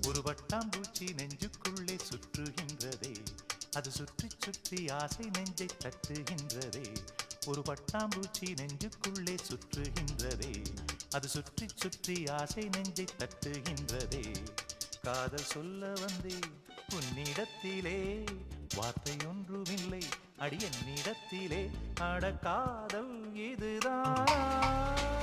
ஒரு வட்டாம்பூச்சி நெஞ்சுக்குள்ளே சுற்றுகின்றதே, அது சுற்றி சுற்றி ஆசை நெஞ்சை தட்டுகின்றதே. ஒரு பட்டாம்பூச்சி நெஞ்சுக்குள்ளே சுற்றுகின்றதே, அது சுற்றி சுற்றி ஆசை நெஞ்சை தட்டுகின்றதே. காதல் சொல்ல வந்தே உன்னிடத்திலே, வார்த்தை ஒன்றுமில்லை அடி என்னிடத்திலே. அட காதல் இதுதான்.